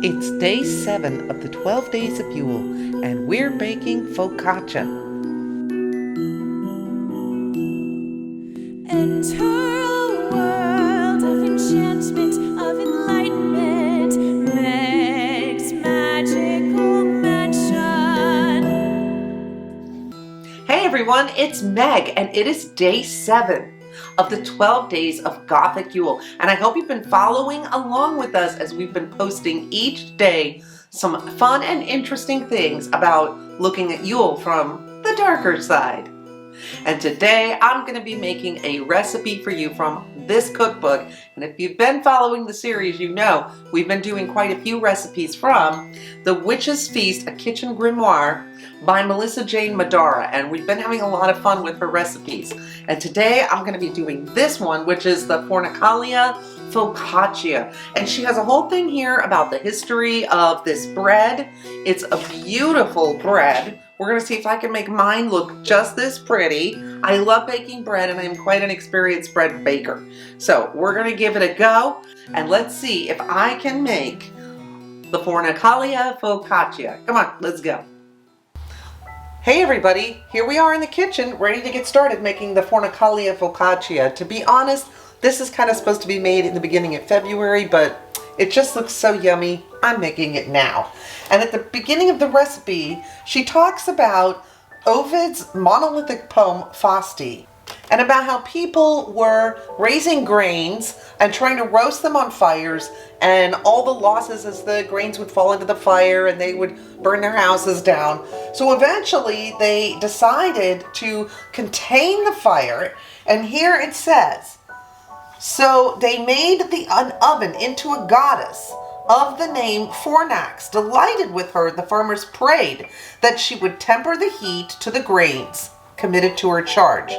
It's day 7 of the 12 Days of Yule, and we're baking focaccia. Enter a world of enchantment, of enlightenment, Meg's magical mansion. Hey everyone, it's Meg, and it is day 7 of the 12 Days of Gothic Yule. And I hope you've been following along with us as we've been posting each day some fun and interesting things about looking at Yule from the darker side. And today I'm going to be making a recipe for you from this cookbook. And if you've been following the series, you know we've been doing quite a few recipes from The Witch's Feast, a Kitchen Grimoire by Melissa Jane Madara. And we've been having a lot of fun with her recipes. And today I'm going to be doing this one, which is the Foccaia focaccia. And she has a whole thing here about the history of this bread. It's a beautiful bread. We're going to see if I can make mine look just this pretty. I love baking bread and I'm quite an experienced bread baker. So we're going to give it a go and let's see if I can make the Foccaia focaccia. Come on, let's go. Hey everybody, here we are in the kitchen ready to get started making the Foccaia focaccia. To be honest, this is kind of supposed to be made in the beginning of February, but it just looks so yummy, I'm making it now. And at the beginning of the recipe, she talks about Ovid's monolithic poem, Fausti, and about how people were raising grains and trying to roast them on fires, and all the losses as the grains would fall into the fire and they would burn their houses down. So eventually they decided to contain the fire, and here it says, so they made an oven into a goddess of the name Fornax. Delighted with her, the farmers prayed that she would temper the heat to the grains committed to her charge.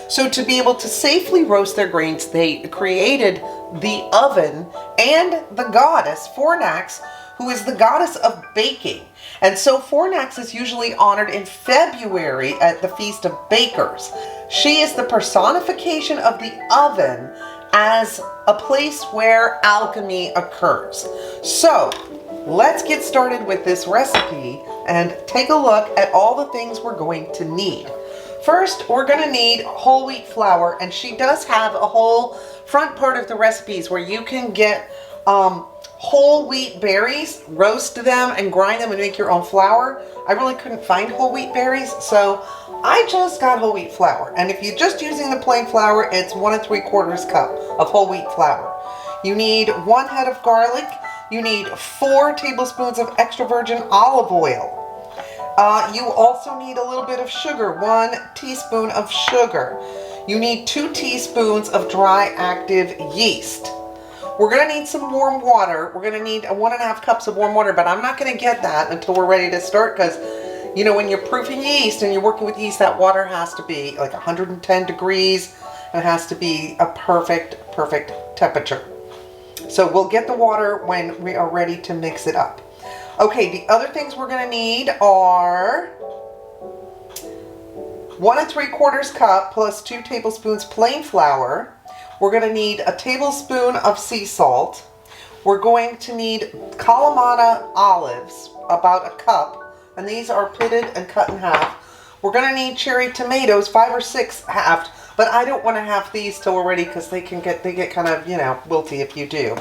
So to be able to safely roast their grains, they created the oven and the goddess Fornax, who is the goddess of baking. And so Fornax is usually honored in February at the Feast of Bakers. She is the personification of the oven as a place where alchemy occurs. So let's get started with this recipe and take a look at all the things we're going to need. First, we're going to need whole wheat flour, and she does have a whole front part of the recipes where you can get whole wheat berries, roast them and grind them and make your own flour. I really couldn't find whole wheat berries, so I just got whole wheat flour. And if you're just using the plain flour, it's 1 3/4 cup of whole wheat flour. You need 1 head of garlic. You need 4 tablespoons of extra virgin olive oil. You also need a little bit of sugar, 1 teaspoon of sugar. You need 2 teaspoons of dry active yeast. We're going to need some warm water. We're going to need 1 1/2 cups of warm water, but I'm not going to get that until we're ready to start because, you know, when you're proofing yeast and you're working with yeast, that water has to be like 110 degrees. It has to be a perfect temperature. So we'll get the water when we are ready to mix it up. Okay, the other things we're going to need are 1 3/4 cup plus 2 tablespoons plain flour. We're going to need a tablespoon of sea salt. We're going to need Kalamata olives, about a cup, and these are pitted and cut in half. We're going to need cherry tomatoes, 5 or 6 halved, but I don't want to have these till we're ready because they get kind of, you know, wilty if you do.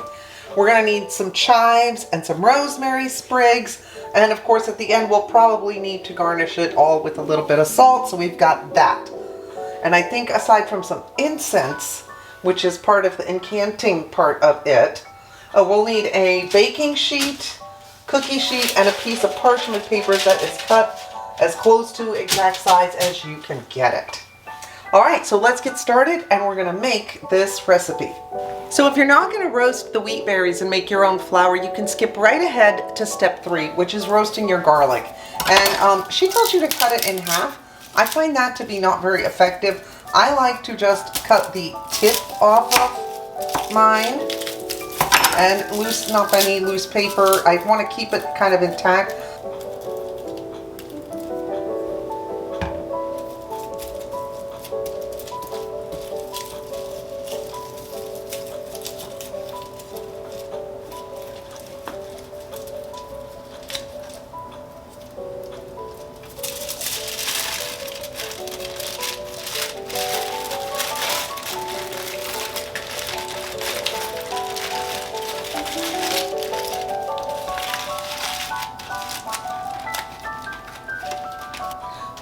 We're going to need some chives and some rosemary sprigs, and of course at the end we'll probably need to garnish it all with a little bit of salt, so we've got that. And I think aside from some incense, which is part of the incanting part of it, we'll need a baking sheet, cookie sheet, and a piece of parchment paper that is cut as close to exact size as you can get it. Alright, so let's get started and we're going to make this recipe. So if you're not going to roast the wheat berries and make your own flour, you can skip right ahead to step 3, which is roasting your garlic. And she tells you to cut it in half. I find that to be not very effective. I like to just cut the tip off of mine and loosen up any loose paper. I want to keep it kind of intact.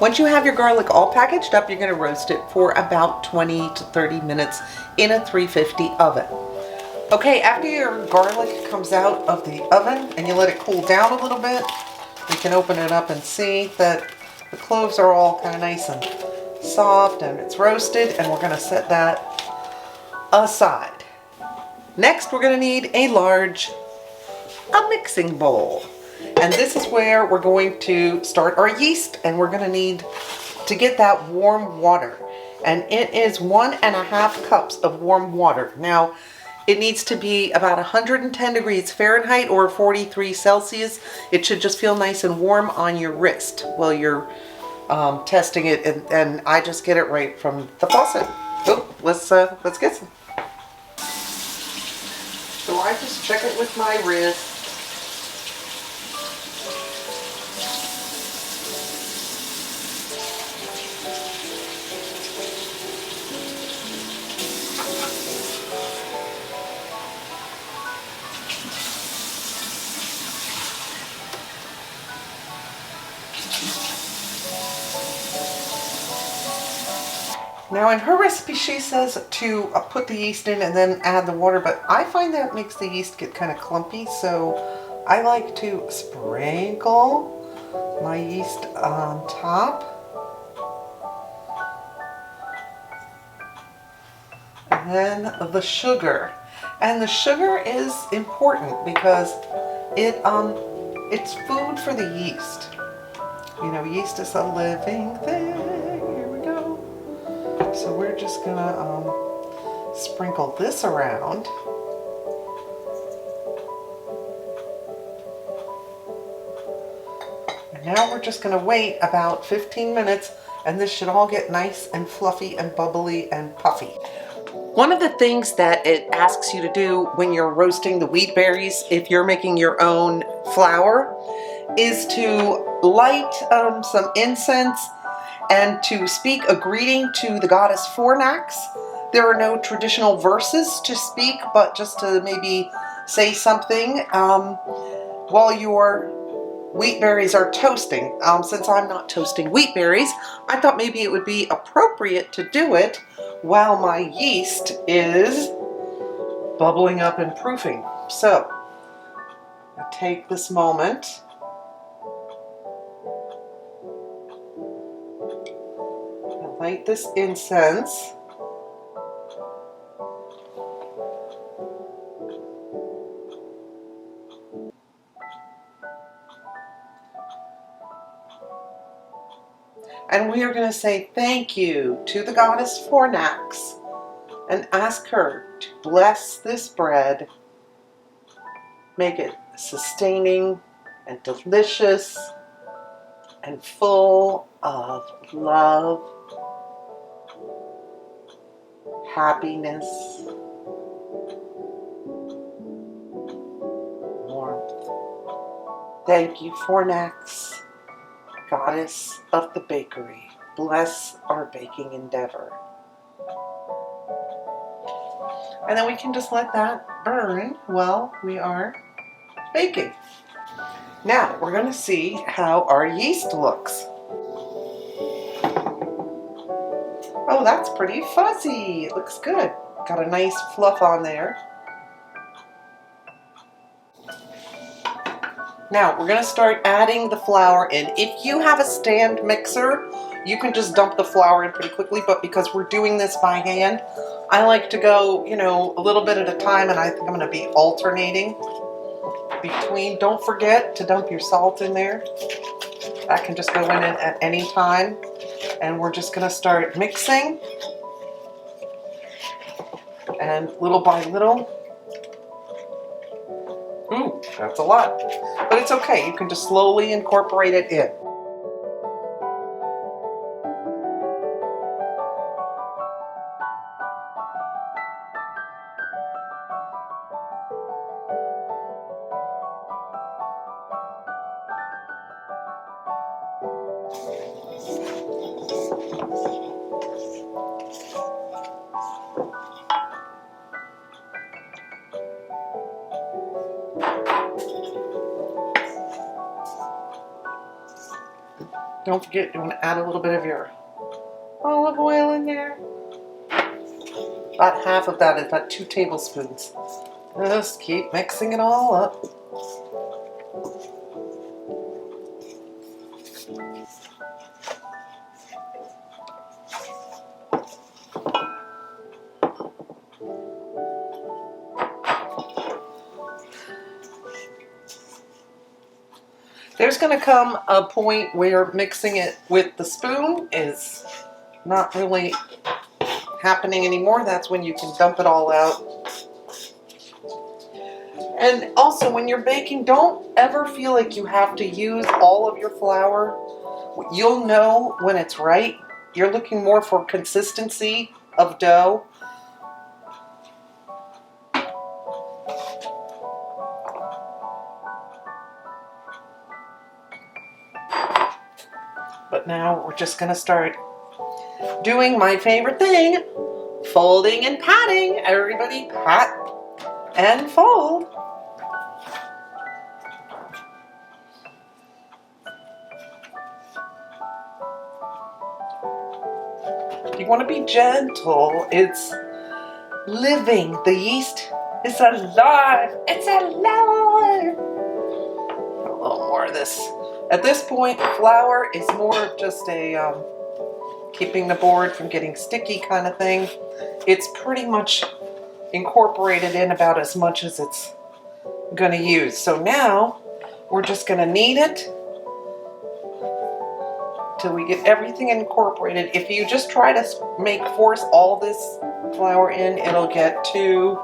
Once you have your garlic all packaged up, you're going to roast it for about 20 to 30 minutes in a 350 oven. Okay, after your garlic comes out of the oven and you let it cool down a little bit, you can open it up and see that the cloves are all kind of nice and soft and it's roasted, and we're going to set that aside. Next, we're going to need a mixing bowl. And this is where we're going to start our yeast, and we're going to need to get that warm water. And it is 1.5 cups of warm water. Now, it needs to be about 110 degrees Fahrenheit or 43 Celsius. It should just feel nice and warm on your wrist while you're testing it, and I just get it right from the faucet. Oh, let's get some. So I just check it with my wrist. Now in her recipe she says to put the yeast in and then add the water, but I find that makes the yeast get kind of clumpy, so I like to sprinkle my yeast on top. And then the sugar. And the sugar is important because it's food for the yeast. You know, yeast is a living thing. Here we go. So we're just gonna sprinkle this around. And now we're just gonna wait about 15 minutes, and this should all get nice and fluffy and bubbly and puffy. One of the things that it asks you to do when you're roasting the wheat berries, if you're making your own flour, is to light some incense and to speak a greeting to the goddess Fornax. There are no traditional verses to speak, but just to maybe say something while your wheat berries are toasting. Since I'm not toasting wheat berries, I thought maybe it would be appropriate to do it while my yeast is bubbling up and proofing. So, I take this moment and light this incense. And we are going to say thank you to the goddess Fornax and ask her to bless this bread, make it sustaining and delicious and full of love, happiness, warmth. Thank you, Fornax, goddess of the bakery. Bless our baking endeavor. And then we can just let that burn while we are baking. Now we're going to see how our yeast looks. Oh, that's pretty fuzzy. It looks good. Got a nice fluff on there. Now we're going to start adding the flour in. If you have a stand mixer, you can just dump the flour in pretty quickly, but because we're doing this by hand, I like to go, a little bit at a time, and I think I'm going to be alternating between. Don't forget to dump your salt in there. That can just go in at any time. And we're just going to start mixing. And little by little. Ooh, that's a lot. But it's okay. You can just slowly incorporate it in. Don't forget, you want to add a little bit of your olive oil in there. About half of that is about 2 tablespoons. Just keep mixing it all up. There's going to come a point where mixing it with the spoon is not really happening anymore. That's when you can dump it all out. And also, when you're baking, don't ever feel like you have to use all of your flour. You'll know when it's right. You're looking more for consistency of dough. But now we're just going to start doing my favorite thing, folding and patting. Everybody pat and fold. You want to be gentle. It's living. The yeast is alive. It's alive. A little more of this. At this point, flour is more just a keeping the board from getting sticky kind of thing. It's pretty much incorporated in about as much as it's going to use. So now we're just going to knead it till we get everything incorporated. If you just try to force all this flour in, it'll get too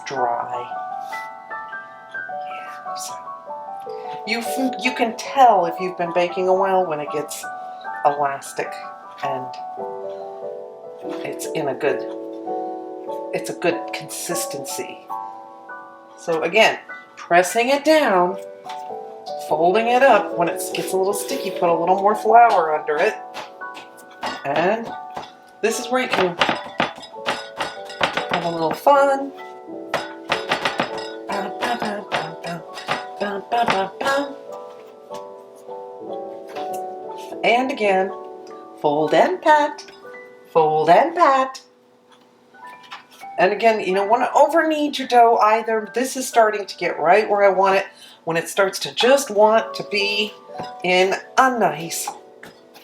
dry. Yeah, so you can tell if you've been baking a while when it gets elastic and it's a good consistency. So again, pressing it down, folding it up. When it gets a little sticky, put a little more flour under it. And this is where you can have a little fun. And again, fold and pat, fold and pat. And again, you don't want to over knead your dough either. This is starting to get right where I want it. When it starts to just want to be in a nice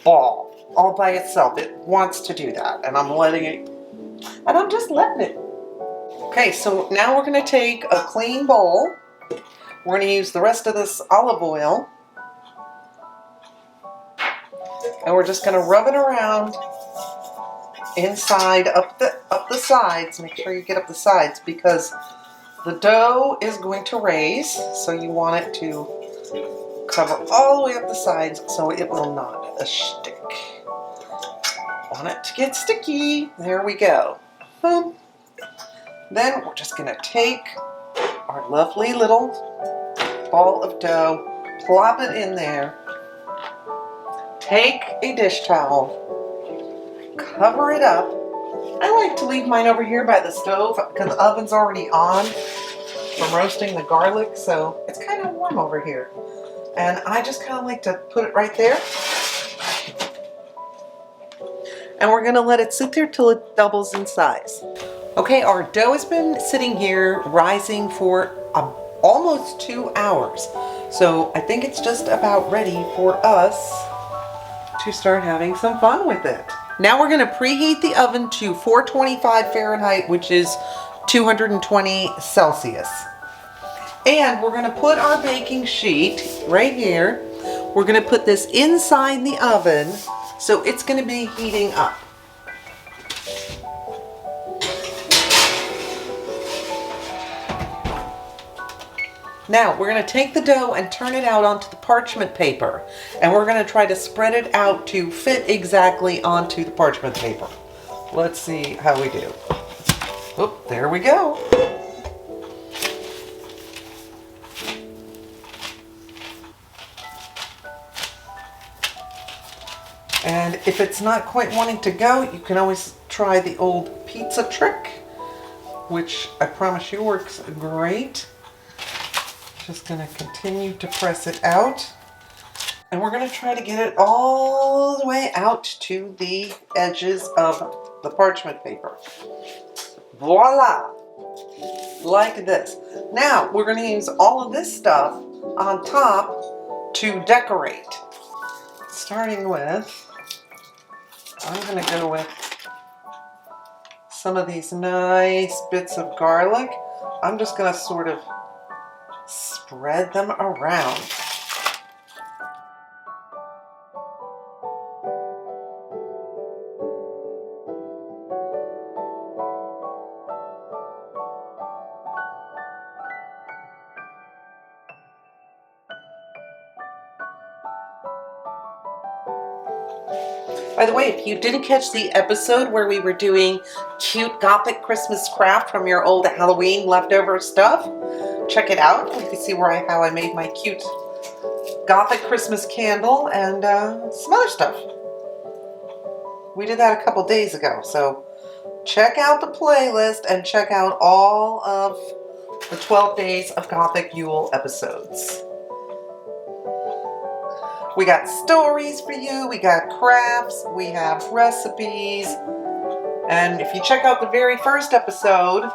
ball all by itself. It wants to do that. And I'm just letting it. Okay, so now we're going to take a clean bowl. We're going to use the rest of this olive oil. And we're just going to rub it around inside, up the sides. Make sure you get up the sides because the dough is going to raise, so you want it to cover all the way up the sides so it will not stick. Want it to get sticky. There we go. Boom. Then we're just going to take our lovely little ball of dough, plop it in there, take a dish towel, cover it up. I like to leave mine over here by the stove because the oven's already on from roasting the garlic, so it's kind of warm over here. And I just kind of like to put it right there. And we're going to let it sit there till it doubles in size. Okay, our dough has been sitting here rising for almost 2 hours. So I think it's just about ready for us to start having some fun with it. Now we're going to preheat the oven to 425 Fahrenheit, which is 220 Celsius. And we're going to put our baking sheet right here. We're going to put this inside the oven, so it's going to be heating up. Now we're going to take the dough and turn it out onto the parchment paper. And we're going to try to spread it out to fit exactly onto the parchment paper. Let's see how we do. Oh, there we go. And if it's not quite wanting to go, you can always try the old pizza trick, which I promise you works great. Just going to continue to press it out. And we're going to try to get it all the way out to the edges of the parchment paper. Voila! Like this. Now, we're going to use all of this stuff on top to decorate. Starting with, I'm going to go with some of these nice bits of garlic. I'm just going to sort of spread them around. By the way, if you didn't catch the episode where we were doing cute Gothic Christmas craft from your old Halloween leftover stuff, check it out. You can see how I made my cute Gothic Christmas candle and some other stuff. We did that a couple days ago, so check out the playlist and check out all of the 12 Days of Gothic Yule episodes. We got stories for you, we got crafts, we have recipes, and if you check out the very first episode,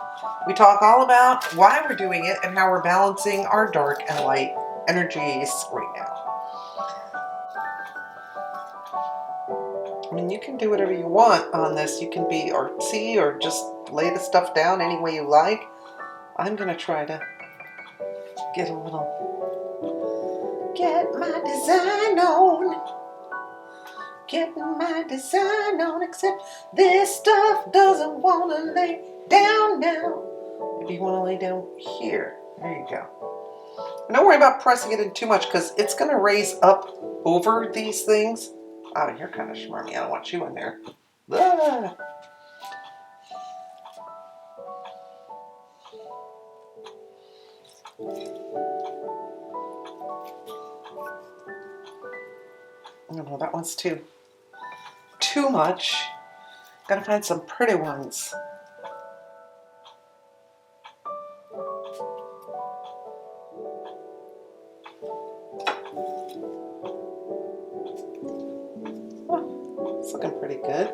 we talk all about why we're doing it and how we're balancing our dark and light energies right now. I mean, you can do whatever you want on this. You can be artsy or just lay the stuff down any way you like. I'm going to try to get my design on. Get my design on, except this stuff doesn't want to lay down now. Maybe you want to lay down here. There you go. And don't worry about pressing it in too much because it's going to raise up over these things. Oh, you're kind of schmarmy. I don't want you in there. Ah. Oh, that one's too much. Gotta find some pretty ones. Oh, it's looking pretty good.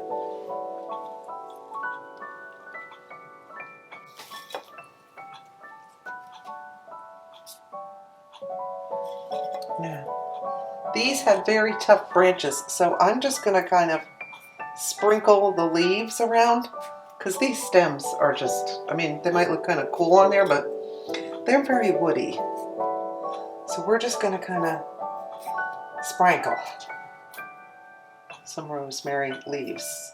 Now, these have very tough branches, so I'm just going to kind of sprinkle the leaves around because these stems are just, I mean, they might look kind of cool on there, but they're very woody. So we're just going to kind of sprinkle some rosemary leaves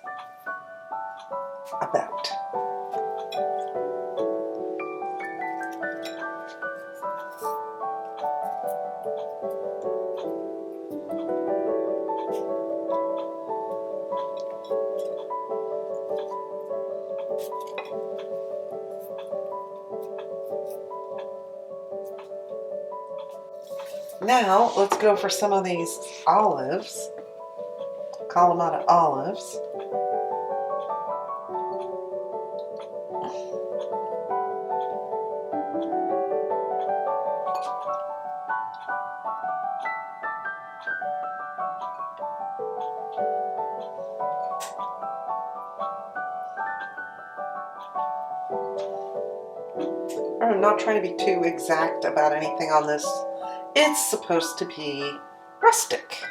about. Now, let's go for some of these olives, Kalamata olives. I'm not trying to be too exact about anything on this. It's supposed to be rustic.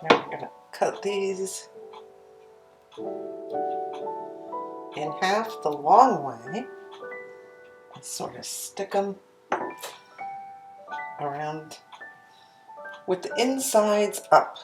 Now we're going to cut these in half the long way and sort of stick them around with the insides up.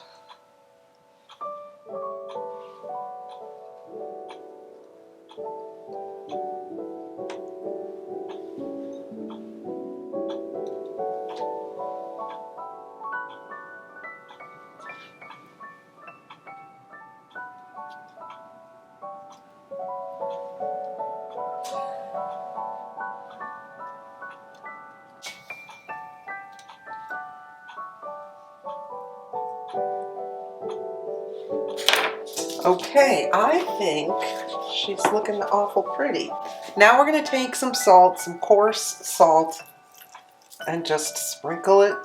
Okay, I think she's looking awful pretty. Now we're going to take some salt, some coarse salt, and just sprinkle it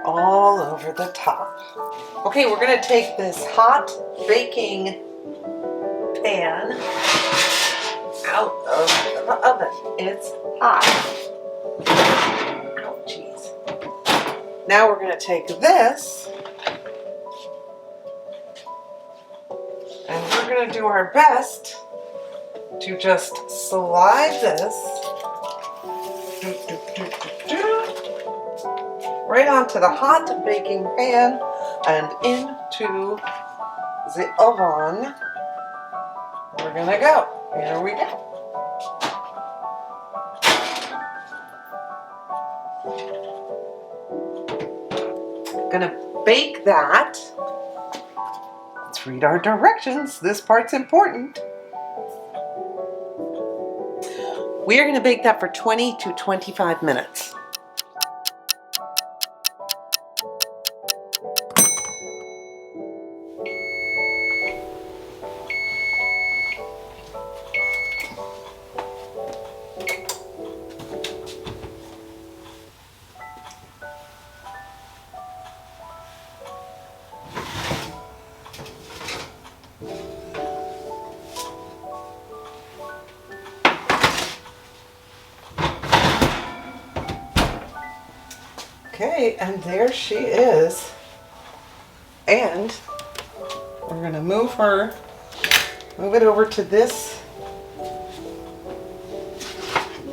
all over the top. Okay, we're going to take this hot baking pan out of the oven. It's hot. Oh, jeez. Now we're going to take this and we're going to do our best to just slide this right onto the hot baking pan and into the oven. We're gonna go. Here we go. Gonna bake that. Let's read our directions. This part's important. We are going to bake that for 20 to 25 minutes. Okay, and there she is. And we're gonna move it over to this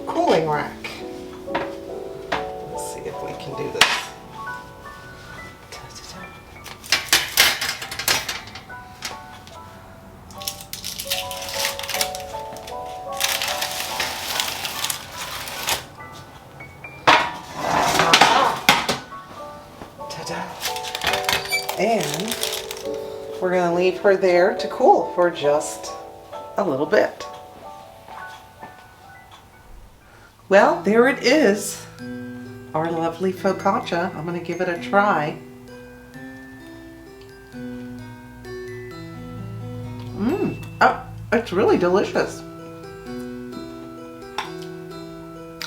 cooling rack. Let's see if we can do this. And we're going to leave her there to cool for just a little bit. Well, there it is, our lovely focaccia. I'm going to give it a try. Oh, it's really delicious.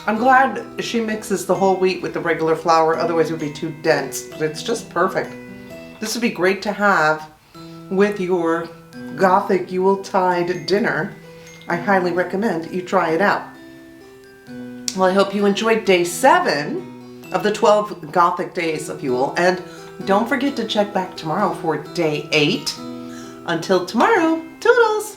I'm glad she mixes the whole wheat with the regular flour, otherwise it would be too dense, but it's just perfect. This would be great to have with your Gothic Yuletide dinner. I highly recommend you try it out. Well, I hope you enjoyed day 7 of the 12 Gothic days of Yule, and don't forget to check back tomorrow for day 8. Until tomorrow, toodles!